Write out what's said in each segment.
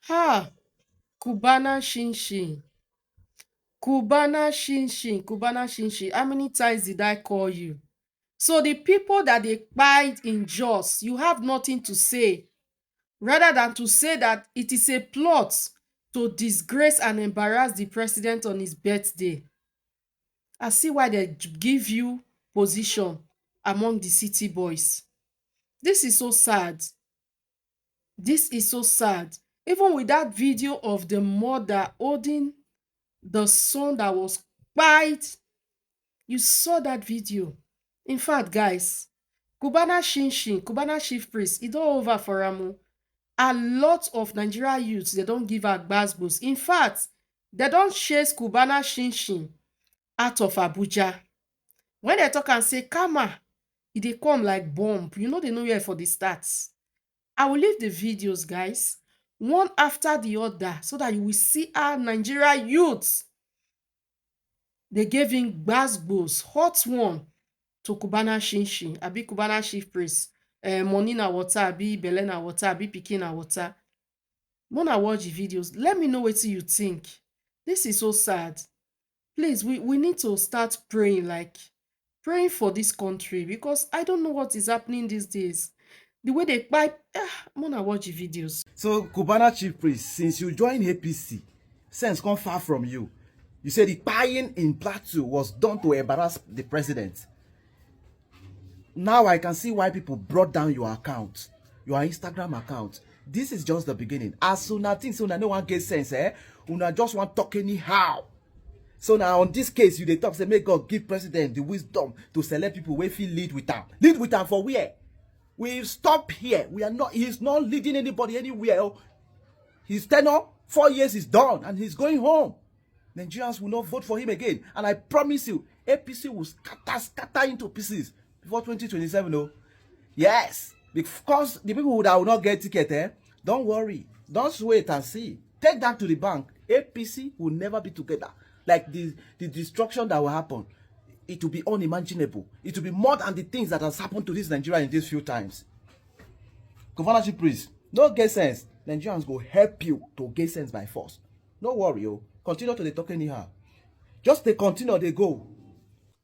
Ha! Cubana Shinshin. Cubana Shinshin. Cubana Shinshin. How many times did I call you? So the people that they fight in Jos, you have nothing to say, rather than to say that it is a plot to disgrace and embarrass the president on his birthday. I see why they give you position among the city boys. This is so sad. This is so sad. Even with that video of the mother holding the son that was quiet, you saw that video. In fact, guys, Cubana Shinshin, Cubana Chief Priest, it's all over for Ramu. A lot of Nigeria youths, they don't give out gbasgbos. In fact, they don't chase Cubana Shinshin out of Abuja. When they talk and say, Kama, they come like bomb. You know they know where for the stats. I will leave the videos, guys, one after the other, so that you will see how Nigeria youths, they gave him gbasgbos, hot one, to Cubana Shinshin, abi Cubana Chief Priest, money na water, abi belle na water, abi pikin na water. Mona watch the videos. Let me know what you think. This is so sad. Please, we need to start praying, like praying for this country, because I don't know what is happening these days. The way they pipe, Mona watch the videos. So, Cubana Chief Priest, since you joined APC, sense come far from you. You said the buying in Plateau was done to embarrass the president. Now I can see why people brought down your account, your Instagram account. This is just the beginning. As soon as things, no one gets sense, una just want talk anyhow. So now on this case, you they talk, say, may God give president the wisdom to select people where feel lead with them. Lead with them for where? We stop here. We are not, he's not leading anybody anywhere. His tenure, 4 years is done and he's going home. Nigerians will not vote for him again. And I promise you, APC will scatter into pieces before 2027. Oh. Yes. Because the people that will not get ticket, don't worry. Don't wait and see. Take that to the bank. APC will never be together. Like the destruction that will happen, it will be unimaginable. It will be more than the things that has happened to this Nigeria in these few times. Cubana Chief Priest, no get sense. Nigerians go help you to get sense by force. No worry, oh. Continue to the talk anyhow. Just they continue, they go.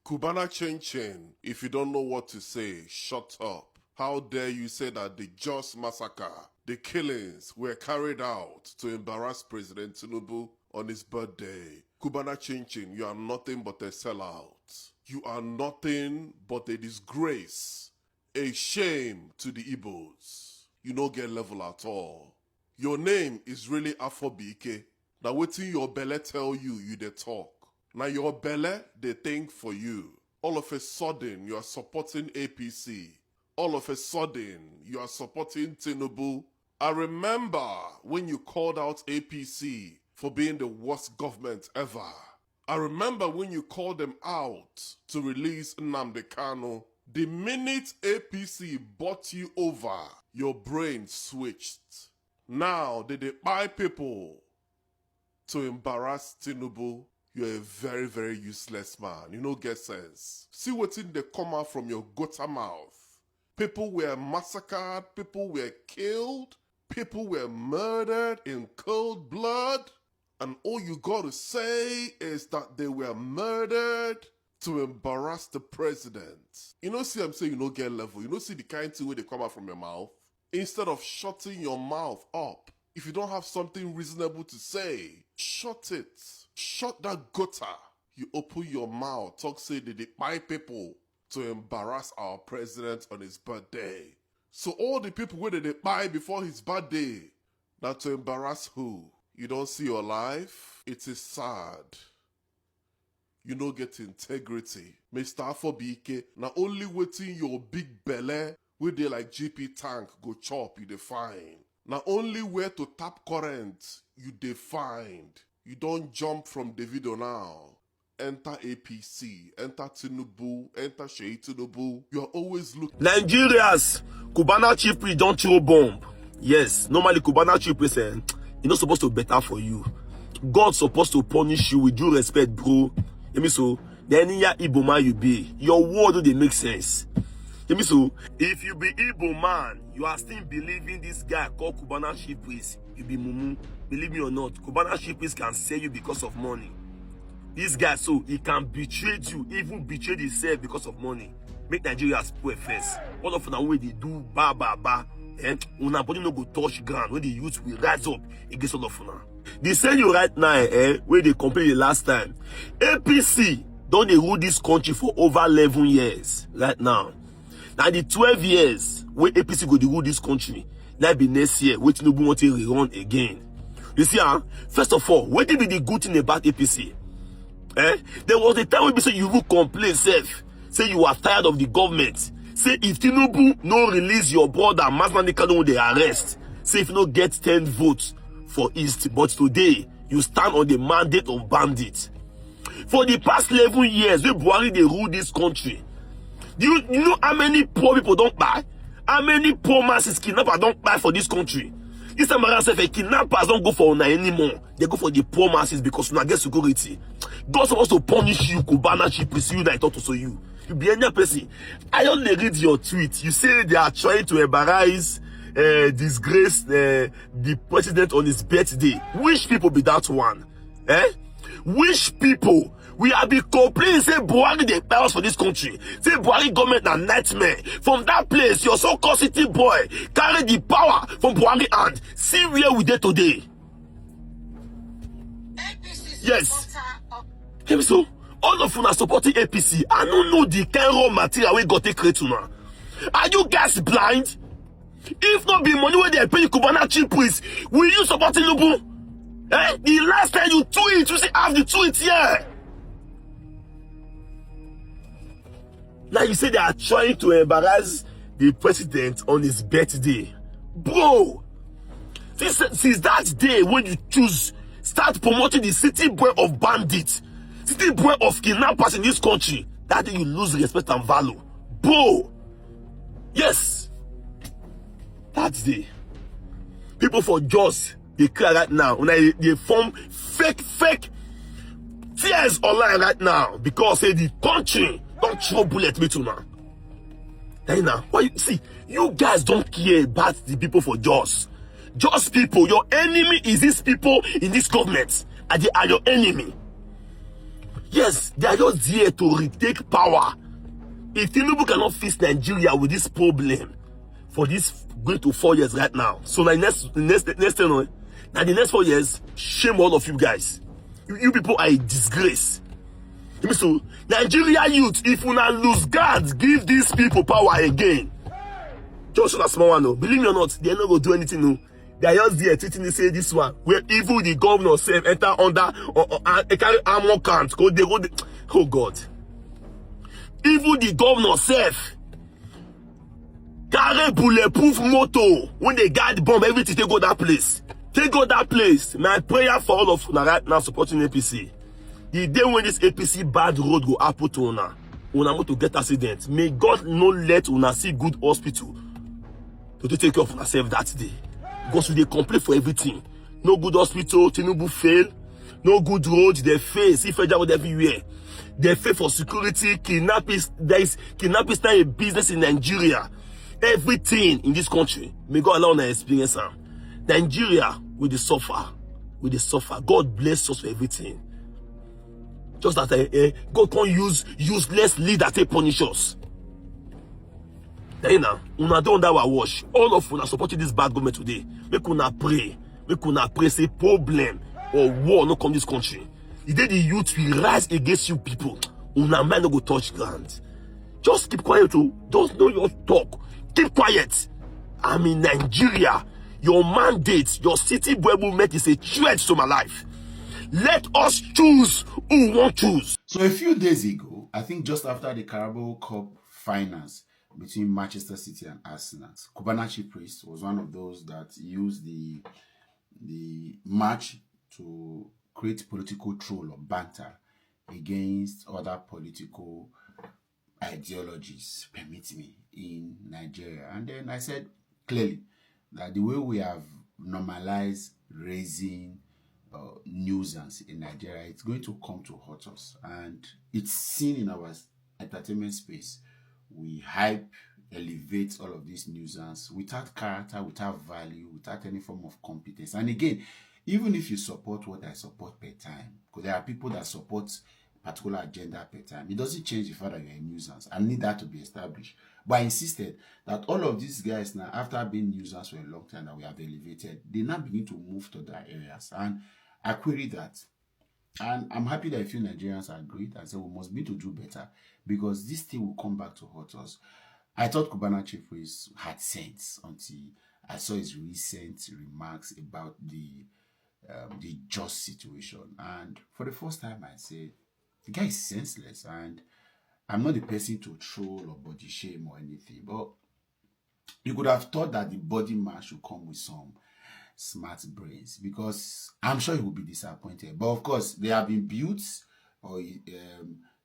Cubana Chinchin, if you don't know what to say, shut up. How dare you say that the Jos massacre, the killings were carried out to embarrass President Tinubu on his birthday? Cubana Chinchin, you are nothing but a sellout. You are nothing but a disgrace, a shame to the Igbos. You no get level at all. Your name is really Afobike. Now wetin your belle tell you, you dey talk. Now your belle, they think for you. All of a sudden, you are supporting APC. All of a sudden, you are supporting Tinubu. I remember when you called out APC for being the worst government ever. I remember when you called them out to release Nnamdi Kanu. The minute APC bought you over, your brain switched. Now they buy people to embarrass Tinubu. You're a very, very useless man. You no get sense. See what's in the come out from your gutter mouth. People were massacred, people were killed, people were murdered in cold blood. And all you gotta say is that they were murdered to embarrass the president. You know, see, I'm saying you don't get level. You know, see the kind of way they come out from your mouth. Instead of shutting your mouth up, if you don't have something reasonable to say, shut it. Shut that gutter. You open your mouth, talk, say that they buy people to embarrass our president on his birthday. So all the people where they buy before his birthday, now to embarrass who? You don't see your life? It is sad. You don't get integrity. Mr. Afobike, now only waiting your big belly where they like GP tank go chop you define. Now only where to tap current you define. You don't jump from the video now. Enter APC, enter Tinubu, enter Sheyi Tinubu. You are always looking. Nigerians, Cubana Chief Priest don't throw bomb. Yes, normally Cubana Chief Priest, you're not supposed to be better for you. God's supposed to punish you with due respect, bro. Let me so. The any Igbo man you be, your word do they make sense. Hear me so? If you be Igbo man, you are still believing this guy called Cubana Chief Priest, you be mumu. Believe me or not, Cubana Chief Priest can sell you because of money. This guy, so he can betray you, even betray himself because of money. Make Nigeria spoil first. All of them way they do ba ba ba. And una body no go touch ground when the youth will rise up against all of them. They send you right now, where they complained the last time. APC don't they rule this country for over 11 years right now. Now the 12 years where APC go to rule this country, now be next year, wait no want to rerun again. You see, first of all, what did be the good thing about APC? There was a time when you say you will complain, say you are tired of the government. Say if Tinubu no release your brother, Masman Kano they arrest. Say if you no get 10 votes for East, but today you stand on the mandate of bandits. For the past 11 years, we Buhari they rule this country. You know how many poor people don't buy? How many poor masses kidnappers don't buy for this country? This time around, say kidnappers don't go for Una anymore. They go for the poor masses because Una get security. God's supposed to punish you, Cubana Chief Priest, you that I thought to so you. You be any person. I only read your tweet. You say they are trying to embarrass, disgrace the president on his birthday. Which people be that one? Which people? We have been complaining, say Buhari the powers for this country. Say Buhari government a nightmare. From that place, your so-called city boy carry the power from Buhari hand. See where we did today. Yes. Hey, so all of you are supporting APC. I don't know the kind of raw material we got to create now. Are you guys blind? If not be money where they pay Cubana Chief Priest, will you support Tinubu? The last time you tweet, you say have the tweet here. Now you say they are trying to embarrass the president on his birthday. Bro, since that day when you start promoting the city boy of bandits, city boy of kidnappers in this country, that day you lose respect and value. Bro, yes, that day. People for Jos, they cry right now. When they form fake tears online right now because say the country don't throw bullet me too now. Then now, why you see, you guys don't care about the people for Jos. Just people, your enemy is these people in this government, and they are your enemy. Yes, they are just there to retake power. If Tinubu cannot fix Nigeria with this problem for this going to 4 years right now, so now next 10 now the next 4 years, shame all of you guys. You people are a disgrace. So Nigeria youth, if you not lose guard, give these people power again. Just a small one, no. Believe me or not, they are not going to do anything, no. They are just there treating to say this one, where even the governor self enter under or carry armor count. Oh God. Even the governor self carry bulletproof motor when they guard bomb, everything they go that place. They go that place. My prayer for all of you right now supporting APC. The day when this APC bad road go happen to una want to get accident, may God not let una see good hospital to take care of yourself that day. Because they complain for everything. No good hospital, Tinubu fail. No good road, they fail. See federal road everywhere. They fail for security, kidnapping. There is kidnapping style a business in Nigeria. Everything in this country. May God allow una experience. Nigeria with the suffer. With the suffer. God bless us for everything. Just that God can't use useless leader to punish us. Then now, una don't that wash. All of you are supporting this bad government today. Make una pray. Make una pray say problem or war no come this country. The day the youth will rise against you people, una mind no go touch ground. Just keep quiet too. Just know your talk. Keep quiet. I'm in Nigeria. Your mandate, your city boy movement is a threat to my life. Let us choose who we want to choose. So a few days ago, I think just after the Carabao Cup finals between Manchester City and Arsenal, Cubana Chief Priest was one of those that used the match to create political troll or banter against other political ideologies, permit me, in Nigeria. And then I said clearly that the way we have normalized raising nuisance in Nigeria, it's going to come to hurt us, and it's seen in our entertainment space. We hype elevate all of these nuisance without character, without value, without any form of competence. And again, even if you support what I support per time, because there are people that support particular agenda per time, it doesn't change the fact that you're a nuisance. I need that to be established. But I insisted that all of these guys now, after being nuisance for a long time that we have elevated, they now begin to move to their areas. And I query that. And I'm happy that a few Nigerians agreed and said we must be to do better, because this thing will come back to haunt us. I thought Cubana Chief Priest had sense until I saw his recent remarks about the just situation. And for the first time, I said, the guy is senseless, and I'm not the person to troll or body shame or anything, but you could have thought that the body man should come with some smart brains, because I'm sure he will be disappointed. But of course, they have been built or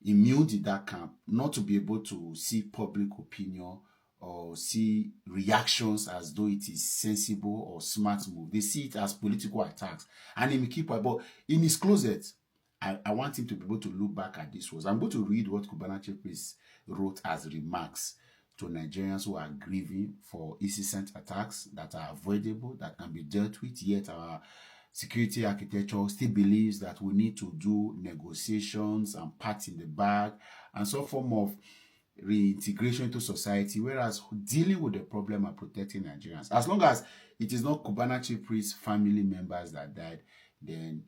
immune in that camp not to be able to see public opinion or see reactions as though it is sensible or smart move. They see it as political attacks, and he may keep quiet. But in his closet, I want him to be able to look back at this words. I'm going to read what Cubana Chief Priest wrote as remarks to Nigerians who are grieving for incessant attacks that are avoidable, that can be dealt with, yet our security architecture still believes that we need to do negotiations and pat in the bag and some form of reintegration into society, whereas dealing with the problem and protecting Nigerians, as long as it is not Cubana Chief Priest family members that died, then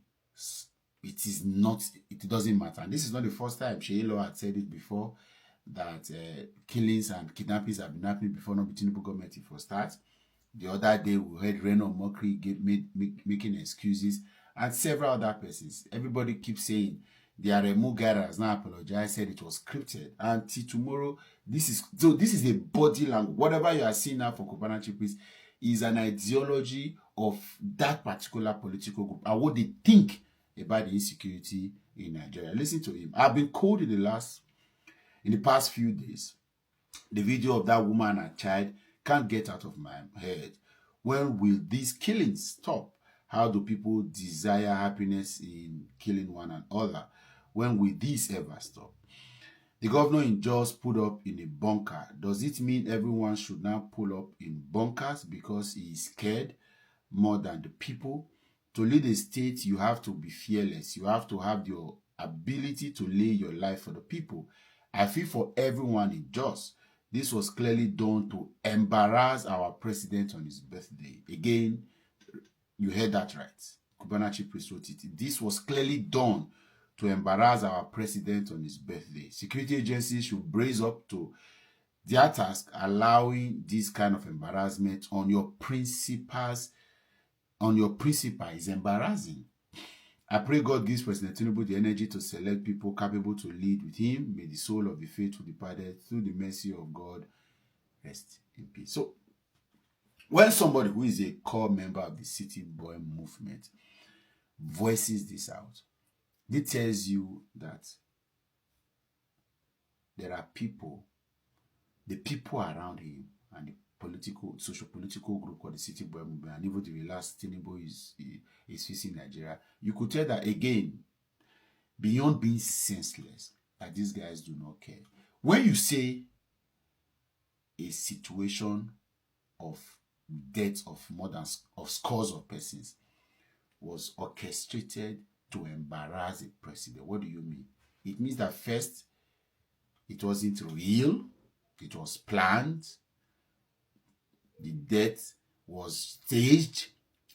it doesn't matter. And this is not the first time. Sheilo had said it before, that killings and kidnappings have been happening before, not between the government for start. The other day we heard Reno Mokri making excuses, and several other persons. Everybody keeps saying the Aremu guy has now apologized, said it was scripted. Until tomorrow, this is a body language. Whatever you are seeing now for Cubana Chief Priest is an ideology of that particular political group and what they think about the insecurity in Nigeria. Listen to him. I've been called in the past few days. The video of that woman and child can't get out of my head. When will these killings stop? How do people desire happiness in killing one another? When will this ever stop? The governor in Jos put up in a bunker. Does it mean everyone should now pull up in bunkers because he is scared more than the people? To lead a state, you have to be fearless. You have to have your ability to lay your life for the people. I feel for everyone in Jos. This was clearly done to embarrass our president on his birthday. Again, you heard that right. Cubana Chief Priest wrote it. This was clearly done to embarrass our president on his birthday. Security agencies should brace up to their task, allowing this kind of embarrassment on your principles. On your principle is embarrassing. I pray God gives President Tinubu the energy to select people capable to lead with him. May the soul of the faithful departed through the mercy of God rest in peace. So, when somebody who is a core member of the City Boy movement voices this out, it tells you that there are people, the people around him and the social-political group called the City Boy movement, and even the last Tinubu is facing Nigeria, you could tell that, again, beyond being senseless, that these guys do not care. When you say a situation of death of of scores of persons was orchestrated to embarrass a president, what do you mean? It means that first, it wasn't real, it was planned, the death was staged,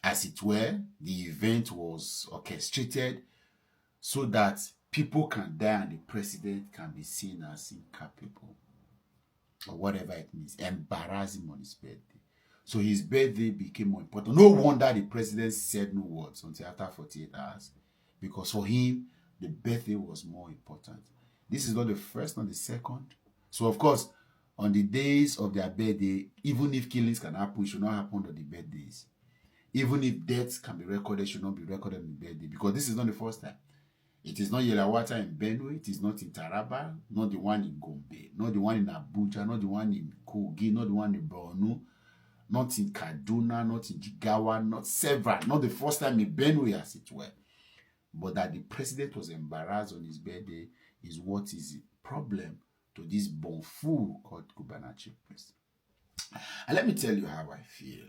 as it were. The event was orchestrated so that people can die and the president can be seen as incapable, or whatever it means, embarrass him on his birthday. So his birthday became more important. No wonder the president said no words until after 48 hours, because for him, the birthday was more important. This is not the first, not the second. So of course, on the days of their birthday, even if killings can happen, it should not happen on the birthdays. Even if deaths can be recorded, it should not be recorded on the birthday, because this is not the first time. It is not Yelawata in Benue, it is not in Taraba, not the one in Gombe, not the one in Abuja, not the one in Kogi, not the one in Borno, not in Kaduna, not in Jigawa, not several, not the first time in Benue, as it were. But that the president was embarrassed on his birthday is what is the problem to this bonfou called Cubana Chief Priest. And let me tell you how I feel.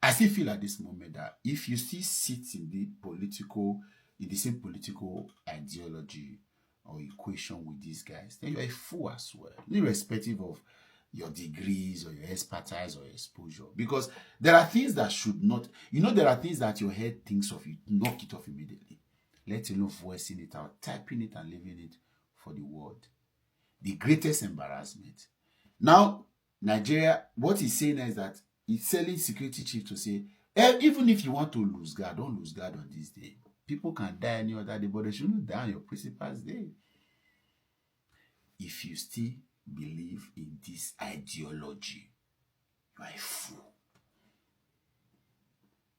I still feel at this moment that if you still sit in the same political ideology or equation with these guys, then you're a fool as well, irrespective of your degrees or your expertise or your exposure. Because there are things that should not, there are things that your head thinks of, you knock it off immediately. Let alone voicing it out, typing it and leaving it for the world. The greatest embarrassment. Now, Nigeria, what he's saying is that he's telling security chief to say, even if you want to lose guard, don't lose guard on this day. People can die any other day, but they shouldn't die on your principal's day. If you still believe in this ideology, you are a fool.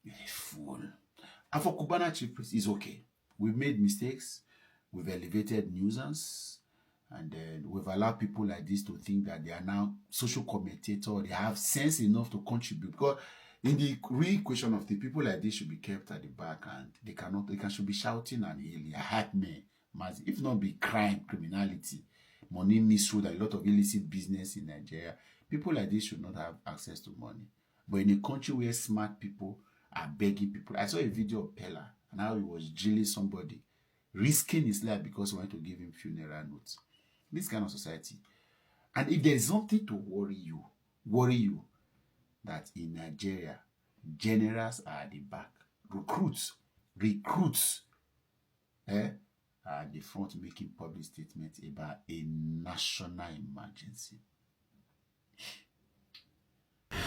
You're a fool. And for Cubana Chief Priest, it's okay. We've made mistakes. We've elevated nuisance. And then we've allowed people like this to think that they are now social commentators. They have sense enough to contribute. Because in the real question of the people like this should be kept at the back, and they should be shouting and yelling. I had me, if not be crime, criminality, money misrule, a lot of illicit business in Nigeria. People like this should not have access to money. But in a country where smart people are begging people, I saw a video of Pella and how he was drilling somebody, risking his life because he wanted to give him funeral notes. This kind of society. And if there is something to worry you, that in Nigeria, generals are at the back. Recruits are at the front making public statements about a national emergency.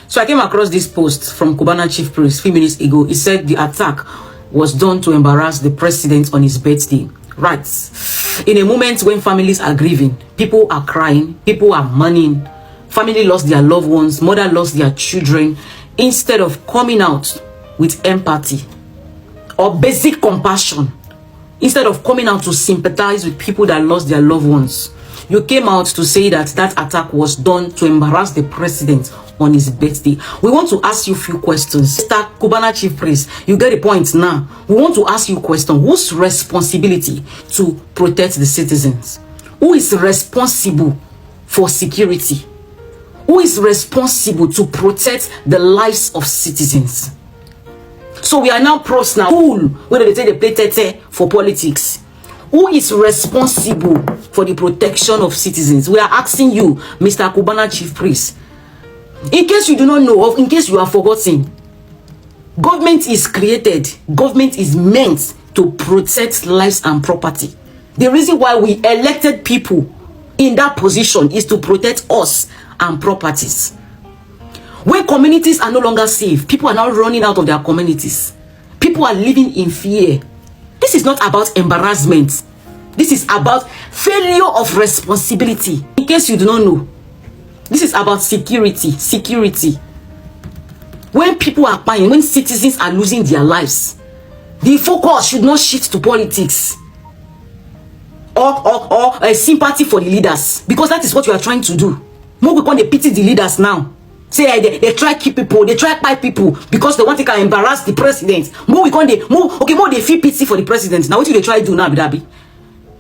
So I came across this post from Cubana Chief Priest a few minutes ago. He said the attack was done to embarrass the president on his birthday. Right. In a moment when families are grieving, people are crying, people are mourning, family lost their loved ones, mother lost their children, instead of coming out with empathy or basic compassion, instead of coming out to sympathize with people that lost their loved ones, you came out to say that that attack was done to embarrass the president on his birthday. We want to ask you a few questions. Mr. Cubana Chief Priest, you get the point now. We want to ask you a question. Whose responsibility to protect the citizens? Who is responsible for security? Who is responsible to protect the lives of citizens? So we are now pros now. Cool. When they say they play tete for politics. Who is responsible for the protection of citizens? We are asking you, Mr. Cubana Chief Priest. In case you do not know, or in case you are forgotten, government is created, government is meant to protect lives and property. The reason why we elected people in that position is to protect us and properties. When communities are no longer safe, people are now running out of their communities. People are living in fear. This is not about embarrassment. This is about failure of responsibility. In case you do not know, this is about security. Security. When people are dying, when citizens are losing their lives, the focus should not shift to politics or a sympathy for the leaders, because that is what you are trying to do. More we can't pity the leaders now. Say they try keep people, they try buy people because they want to embarrass the president. More we can't more they feel pity for the president. Now what do they try to do now, Bidabi?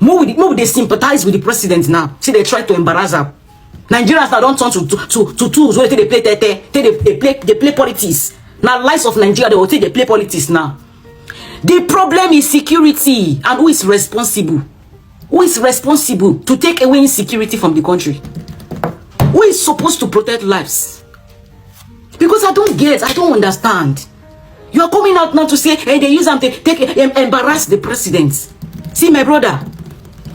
More they sympathize with the president now. See, they try to embarrass her. Nigerians now don't turn to tools where they play politics. Now lives of Nigeria, they will take they play politics now. The problem is security, and who is responsible? Who is responsible to take away insecurity from the country? Who is supposed to protect lives? Because I don't understand. You are coming out now to say, hey, they use them to embarrass the president. See, my brother,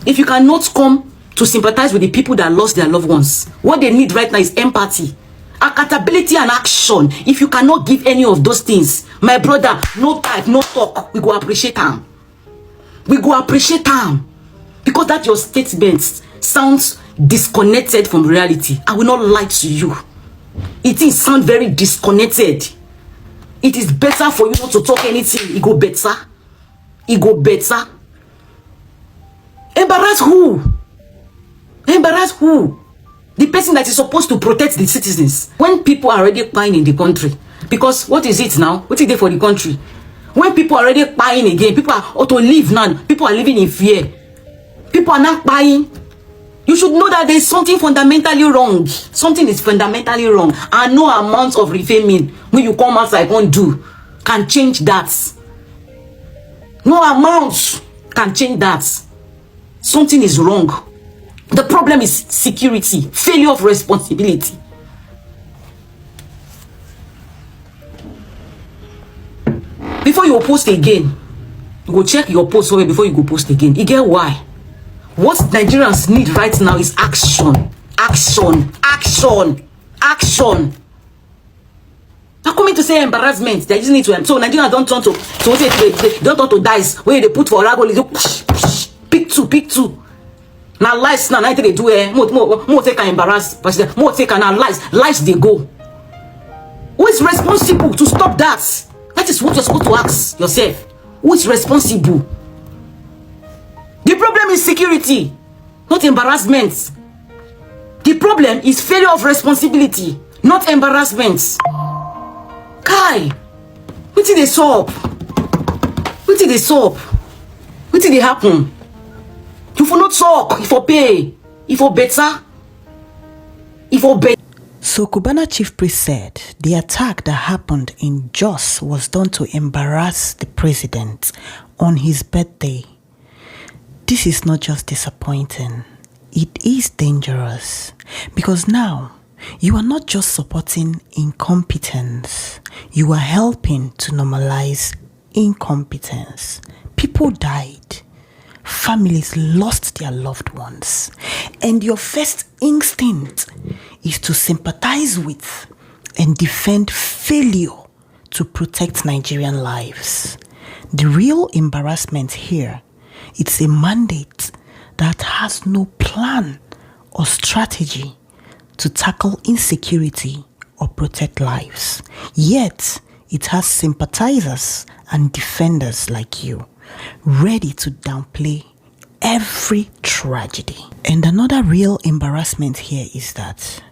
if you cannot come to sympathize with the people that lost their loved ones, what they need right now is empathy, accountability, and action. If you cannot give any of those things, my brother, no type, no talk, we go appreciate them. We go appreciate them. Because that your statement sounds disconnected from reality. I will not lie to you. It is sound very disconnected. It is better for you not to talk anything. It go better. It go better. Embarrass who? Embarrass who? The person that is supposed to protect the citizens. When people are already dying in the country, because what is it now? What is it for the country? When people are already dying again, people are to live now. People are living in fear. People are not buying. You should know that there's something fundamentally wrong. Something is fundamentally wrong. And no amount of reframing when you come outside won't do can change that. No amount can change that. Something is wrong. The problem is security, failure of responsibility. Before you post again, you go check your post over before you go post again. You get why? What Nigerians need right now is action. Action. Action. Action. They're coming to say embarrassment. They're using it to so Nigerians don't turn to they don't turn to dice where they put for ragoli. Pick two. Now lies now they do more take can embarrass more take can lies they go. Who is responsible to stop that? That is what you're supposed to ask yourself. Who is responsible? The problem is security, not embarrassment. The problem is failure of responsibility, not embarrassment. Kai, what did they solve? What did they solve? What did they happen? You for not talk, if for pay, if for better, if for better. So Cubana Chief Priest said the attack that happened in Jos was done to embarrass the president on his birthday. This is not just disappointing, it is dangerous, because now you are not just supporting incompetence, you are helping to normalize incompetence. People died, families lost their loved ones, and your first instinct is to sympathize with and defend failure to protect Nigerian lives. The real embarrassment here, it's a mandate that has no plan or strategy to tackle insecurity or protect lives. Yet, it has sympathizers and defenders like you, ready to downplay every tragedy. And another real embarrassment here is that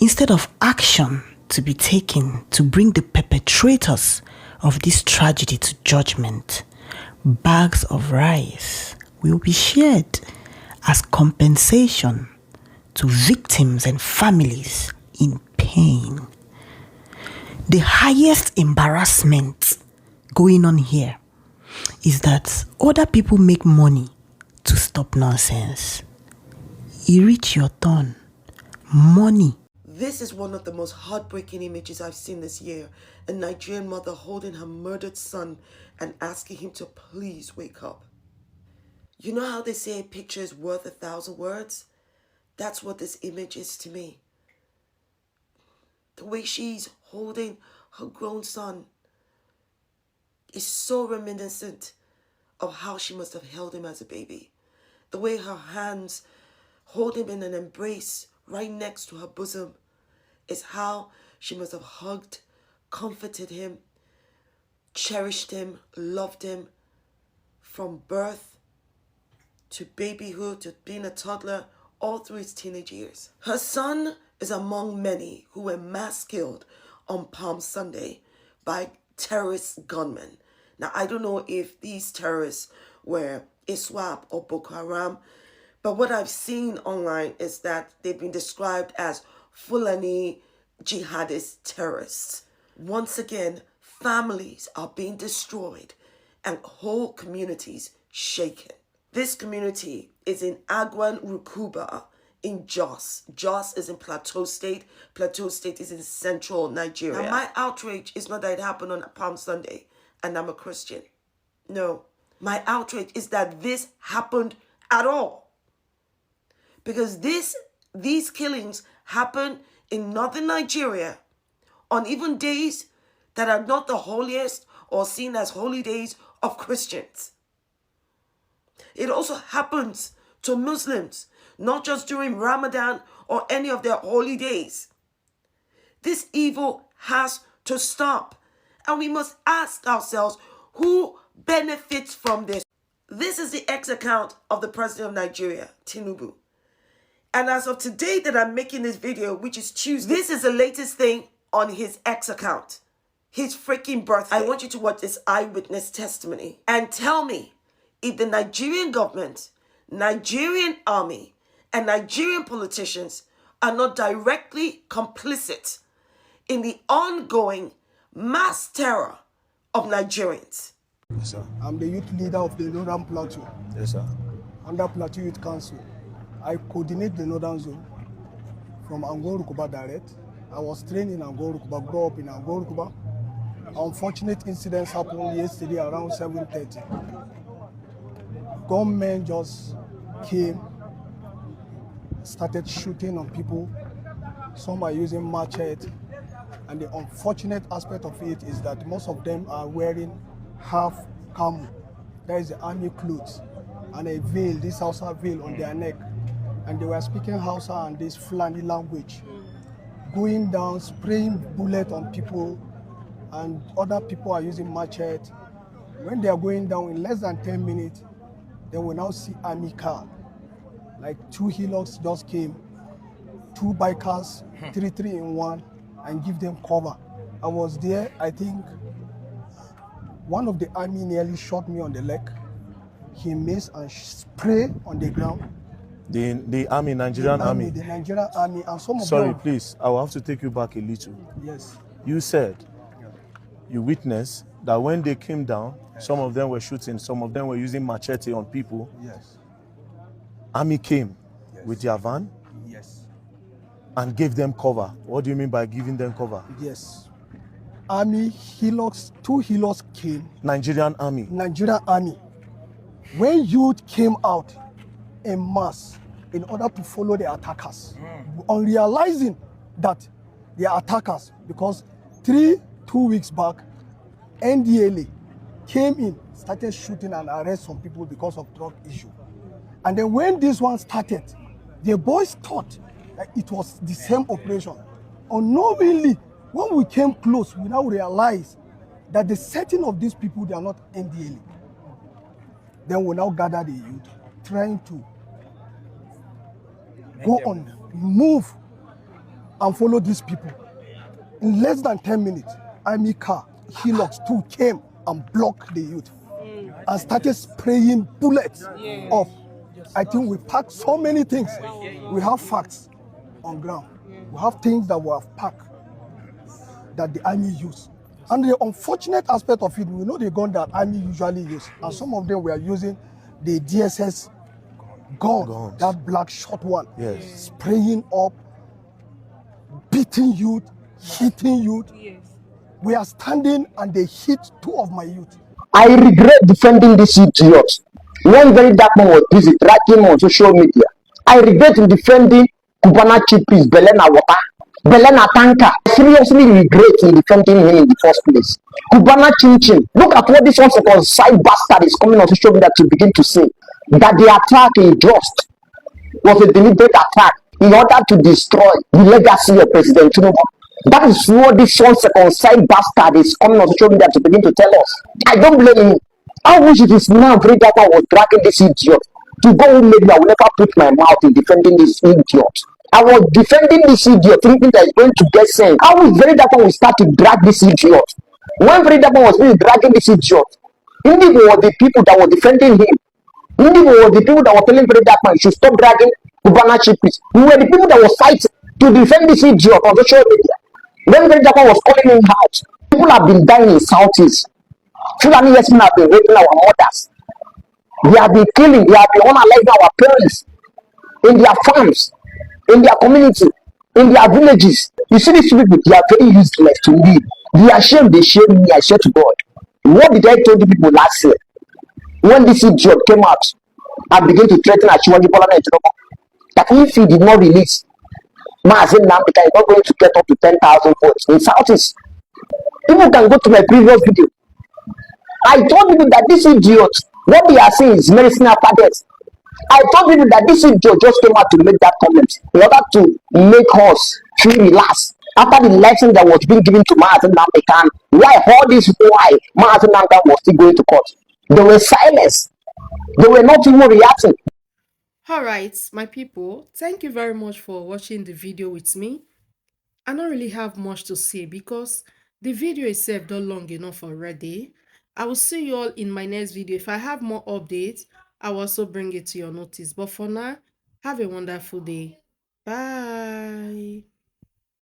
instead of action to be taken to bring the perpetrators of this tragedy to judgment, bags of rice will be shared as compensation to victims and families in pain. The highest embarrassment going on here is that other people make money to stop nonsense. You reach your turn. Money. This is one of the most heartbreaking images I've seen this year. A Nigerian mother holding her murdered son and asking him to please wake up. You know how they say a picture is worth 1,000 words? That's what this image is to me. The way she's holding her grown son is so reminiscent of how she must have held him as a baby. The way her hands hold him in an embrace right next to her bosom is how she must have hugged, comforted him, cherished him, loved him from birth to babyhood to being a toddler, all through his teenage years. Her son is among many who were mass killed on Palm Sunday by terrorist gunmen. Now, I don't know if these terrorists were ISWAP or Boko Haram, but what I've seen online is that they've been described as Fulani jihadist terrorists. Once again, families are being destroyed and whole communities shaken. This community is in Agwan Rukuba in Jos. Jos is in Plateau State. Plateau State is in central Nigeria. Now, my outrage is not that it happened on Palm Sunday and I'm a Christian. No, my outrage is that this happened at all. Because these killings happen in northern Nigeria on even days that are not the holiest or seen as holy days of Christians. It also happens to Muslims, not just during Ramadan or any of their holy days. This evil has to stop. And we must ask ourselves, who benefits from this? This is the X account of the President of Nigeria, Tinubu. And as of today that I'm making this video, which is Tuesday, this is the latest thing on his X account. His freaking birthday. I want you to watch this eyewitness testimony and tell me if the Nigerian government, Nigerian army, and Nigerian politicians are not directly complicit in the ongoing mass terror of Nigerians. Yes, sir. I'm the youth leader of the Northern Plateau. Yes, sir. Under Plateau Youth Council. I coordinate the Northern Zone from Angorukuba direct. I was trained in Angorukuba, grew up in Angorukuba. Unfortunate incidents happened yesterday around 7:30. Gunmen just came, started shooting on people. Some are using machete. And the unfortunate aspect of it is that most of them are wearing half camo. That is the army clothes. And a veil, this Hausa veil on their neck. And they were speaking Hausa and this Fulani language. Going down, spraying bullets on people. And other people are using machete. When they are going down in less than 10 minutes, they will now see army car. Like 2 Hilux just came, 2 bikers, 3 in 1, and give them cover. I was there, I think one of the army nearly shot me on the leg. He missed and sprayed on the ground. The army, Nigerian army. The Nigerian army, and some of them. Sorry, please, I will have to take you back a little. Yes. You said you witnessed that when they came down, some of them were shooting, some of them were using machete on people. Yes. Army came with their van. Yes. And gave them cover. What do you mean by giving them cover? Yes. Army, Hilux, 2 Hilux came. Nigerian army. Nigerian army. When youth came out en masse in order to follow the attackers, on realizing that they are attackers, because 2 weeks back, NDLA came in, started shooting and arrest some people because of drug issue. And then when this one started, the boys thought that it was the same operation. Unknowingly, when we came close, we now realized that the setting of these people, they are not NDLA. Then we now gather the youth, trying to go on, move, and follow these people. In less than 10 minutes, army car, Hilux 2 came and blocked the youth and started spraying bullets off. I think we packed so many things. We have facts on ground. We have things that we have packed that the army use. And the unfortunate aspect of it, we know the gun that army usually use. And some of them were using the DSS gun, that black short one. Yes. Spraying up, beating youth, hitting youth. Yes. We are standing and they hit 2 of my youth. I regret defending this idiot. One very dark man was busy tracking on social media. I regret defending Cubana Chief Priest, Belena Water, Belena Tanker. I seriously regret in defending him in the first place. Cubana Chinchin. Look at what this uncircumcised bastard is coming on social media to begin to say. That the attack in Just was a deliberate attack in order to destroy the legacy of President Tinubu. That is what this uncircumcised bastard is coming on social media to begin to tell us. I don't blame him. I wish it is now very that I was dragging this idiot. To go who made me, I will never put my mouth in defending this idiot. I was defending this idiot, thinking that he's going to get sent. I was very that one will start to drag this idiot. When very that one was really dragging this idiot, Indigo were the people that were defending him. Indigo were the people that were telling very that man should stop dragging Cubana Chief Priest. We were the people that were fighting to defend this idiot on social media. When very that one was calling him out, people have been dying in Southeast. Fulani Yesmen have been raping our mothers. They have been killing, they have been unaliving our parents in their farms, in their community, in their villages. You see these people, they are very useless to live. They are ashamed, they shame me, I swear to God. What did I tell the people last year? When this idiot came out and began to threaten Ashiwaju Bola that if he did not release Maazin Nnamdi, he's not going to get up to 10,000 votes in Southeast. People can go to my previous video. I told people that this idiot, what they are saying is medicine after death. I told people that this idiot just came out to make that comment in order to make us feel relaxed after the lesson that was being given to Maazin Nnamdi. Why all this? Why Maazin Nnamdi was still going to court? They were silent. They were not even reacting. All right, my people, thank you very much for watching the video with me. I don't really have much to say because the video itself done long enough already. I will see you all in my next video. If I have more updates, I will also bring it to your notice. But for now, Have a wonderful day. Bye.